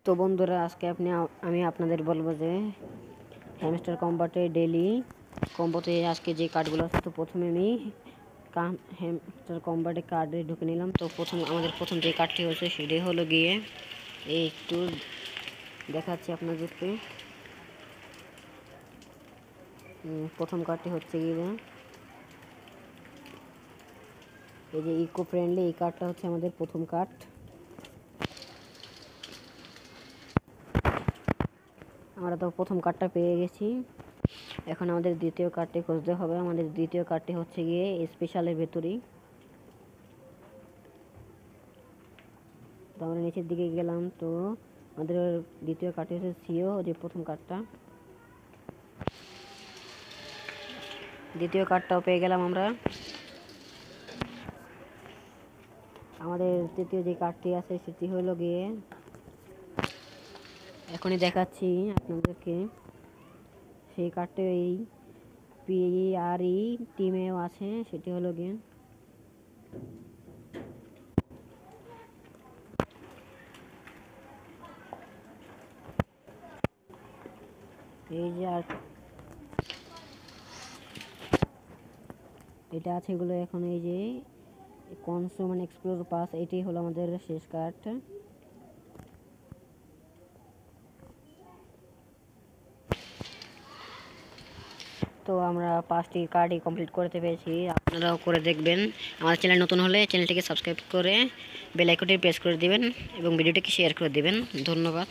তো বন্ধুরা, আজকে আমি আপনাদের বলবো যে হ্যামস্টার কম্বাটে ডেইলি কম্বোতে আজকে যে কার্ডগুলো আছে। তো প্রথমে আমি হ্যামস্টার কম্বাটে কার্ডে ঢুকে নিলাম। তো আমাদের প্রথম যে কার্ডটি হচ্ছে সেটাই হলো গিয়ে এই একটু দেখাচ্ছি আপনাদেরকে। প্রথম কার্ডটি হচ্ছে গিয়ে এই যে ইকো ফ্রেন্ডলি, এই কার্ডটা হচ্ছে আমাদের প্রথম কার্ড। আমরা তো প্রথম কার্ডটা পেয়ে গেছি। এখন আমাদের দ্বিতীয় কার্ডটি খুঁজতে হবে। আমাদের দ্বিতীয় কার্ডটি হচ্ছে গিয়ে স্পেশালের ভেতরেই। তো আমরা নিচের দিকে গেলাম। তো আমাদের দ্বিতীয় কার্ডটি হচ্ছে সিও, যে প্রথম কার্ডটা। দ্বিতীয় কার্ডটাও পেয়ে গেলাম আমরা। আমাদের তৃতীয় যে কার্ডটি আছে সেটি হলো গিয়ে, এখনই দেখাচ্ছি আপনাদেরকে, সেই কার্ডটি এই পিআরই টিমেও আছে। সেটি হলো গিয়ে এই যে, আর এটা আছে এগুলো। এখন এই যে কনসুম এক্সপ্লোর পাস, এটাই হলো আমাদের শেষ কার্ড। তো আমরা 5টি কার্ডই কমপ্লিট করতে পেরেছি। আপনারাও করে দেখবেন। আমার চ্যানেল নতুন হলে চ্যানেলটিকে সাবস্ক্রাইব করে বেল আইকনটি প্রেস করে দিবেন এবং ভিডিওটিকে শেয়ার করে দিবেন। ধন্যবাদ।